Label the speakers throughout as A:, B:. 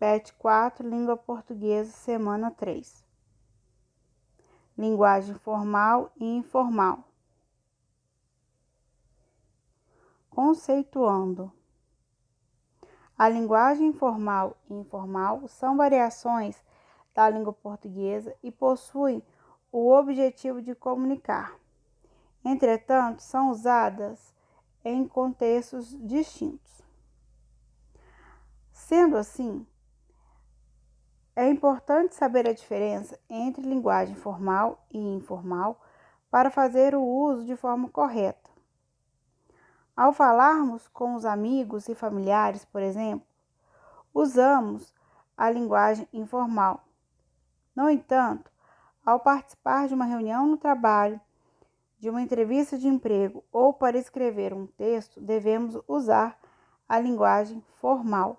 A: PET 4, Língua Portuguesa, semana 3. Linguagem formal e informal. Conceituando. A linguagem formal e informal são variações da língua portuguesa e possuem o objetivo de comunicar. Entretanto, são usadas em contextos distintos. Sendo assim, é importante saber a diferença entre linguagem formal e informal para fazer o uso de forma correta. Ao falarmos com os amigos e familiares, por exemplo, usamos a linguagem informal. No entanto, ao participar de uma reunião no trabalho, de uma entrevista de emprego ou para escrever um texto, devemos usar a linguagem formal.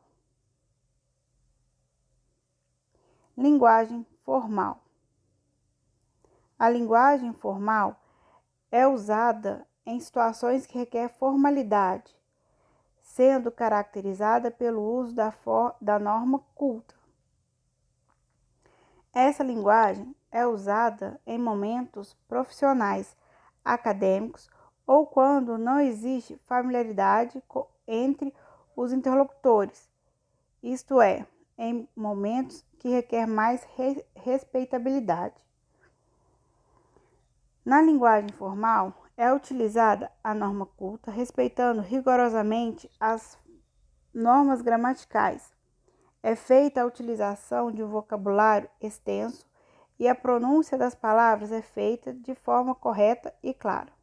A: Linguagem formal. A linguagem formal é usada em situações que requerem formalidade, sendo caracterizada pelo uso da norma culta. Essa linguagem é usada em momentos profissionais, acadêmicos ou quando não existe familiaridade entre os interlocutores, isto é, em momentos que requer mais respeitabilidade. Na linguagem formal, é utilizada a norma culta, respeitando rigorosamente as normas gramaticais. É feita a utilização de um vocabulário extenso e a pronúncia das palavras é feita de forma correta e clara.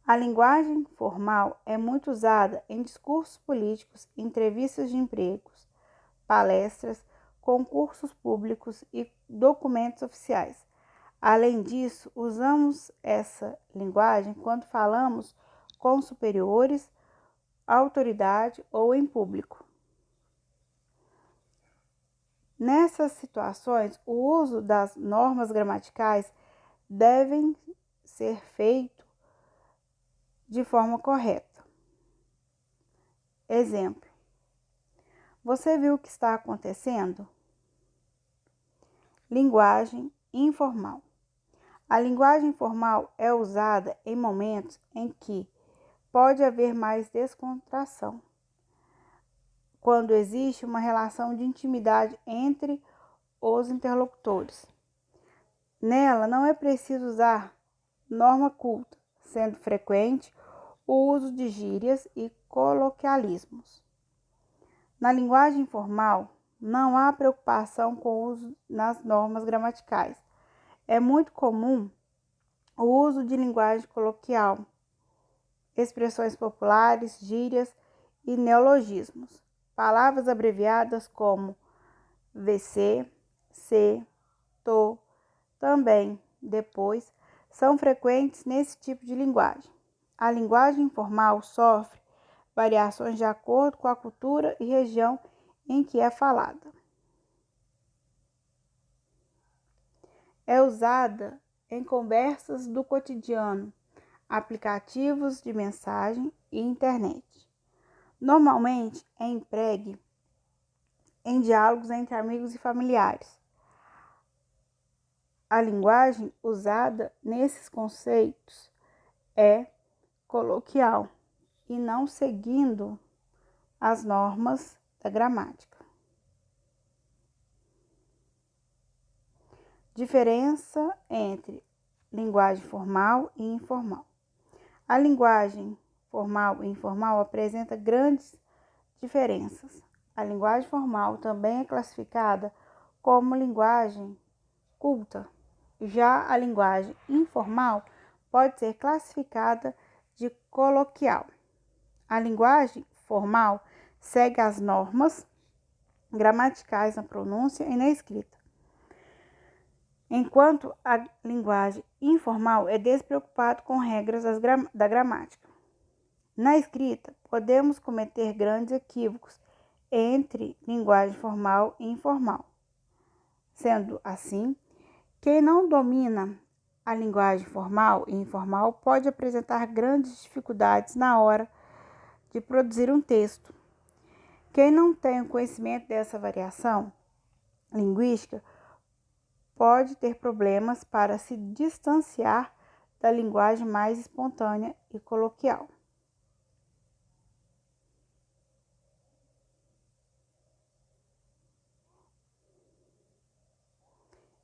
A: A linguagem formal é muito usada em discursos políticos, entrevistas de empregos, palestras, concursos públicos e documentos oficiais. Além disso, usamos essa linguagem quando falamos com superiores, autoridade ou em público. Nessas situações, o uso das normas gramaticais deve ser feito de forma correta. Exemplo: você viu o que está acontecendo? Linguagem informal. A linguagem informal é usada em momentos em que pode haver mais descontração, quando existe uma relação de intimidade entre os interlocutores. Nela não é preciso usar norma culta, sendo frequente o uso de gírias e coloquialismos. Na linguagem informal, não há preocupação com o uso nas normas gramaticais. É muito comum o uso de linguagem coloquial, expressões populares, gírias e neologismos. Palavras abreviadas como VC, C, TO, também, depois, são frequentes nesse tipo de linguagem. A linguagem informal sofre variações de acordo com a cultura e região em que é falada. É usada em conversas do cotidiano, aplicativos de mensagem e internet. Normalmente é empregue em diálogos entre amigos e familiares. A linguagem usada nesses conceitos é coloquial e não seguindo as normas da gramática. Diferença entre linguagem formal e informal. A linguagem formal e informal apresenta grandes diferenças. A linguagem formal também é classificada como linguagem culta. Já a linguagem informal pode ser classificada de coloquial. A linguagem formal segue as normas gramaticais na pronúncia e na escrita, enquanto a linguagem informal é despreocupada com regras da gramática. Na escrita, podemos cometer grandes equívocos entre linguagem formal e informal. Sendo assim, quem não domina a linguagem formal e informal pode apresentar grandes dificuldades na hora de produzir um texto. Quem não tem o conhecimento dessa variação linguística pode ter problemas para se distanciar da linguagem mais espontânea e coloquial.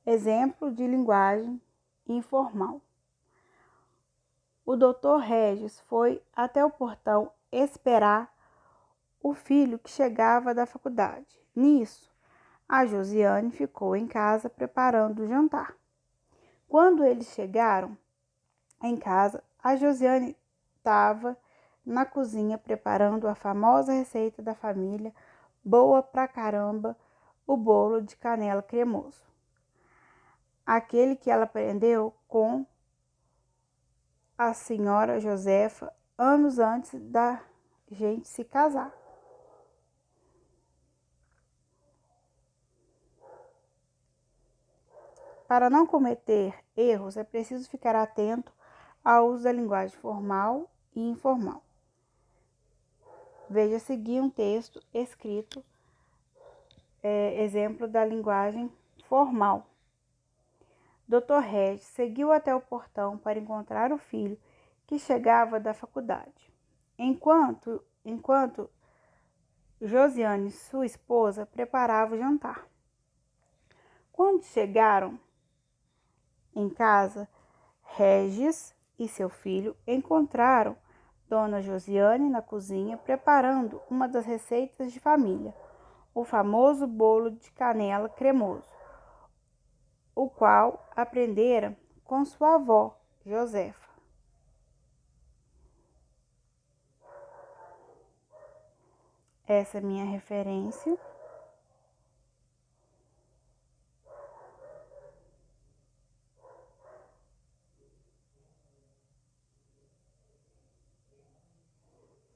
A: Exemplo de linguagem informal. O Dr. Regis foi até o portão esperar o filho que chegava da faculdade. Nisso, a Josiane ficou em casa preparando o jantar. Quando eles chegaram em casa, a Josiane estava na cozinha preparando a famosa receita da família, boa pra caramba, o bolo de canela cremoso. Aquele que ela aprendeu com a senhora Josefa anos antes da gente se casar. Para não cometer erros, é preciso ficar atento ao uso da linguagem formal e informal. Veja a seguir um texto escrito, exemplo da linguagem formal. Dr. Regis seguiu até o portão para encontrar o filho que chegava da faculdade. Enquanto Josiane, sua esposa, preparava o jantar. Quando chegaram em casa, Regis e seu filho encontraram Dona Josiane na cozinha preparando uma das receitas de família, o famoso bolo de canela cremoso, o qual aprendera com sua avó, Josefa. Essa é minha referência.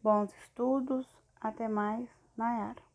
A: Bons estudos. Até mais, Nayara.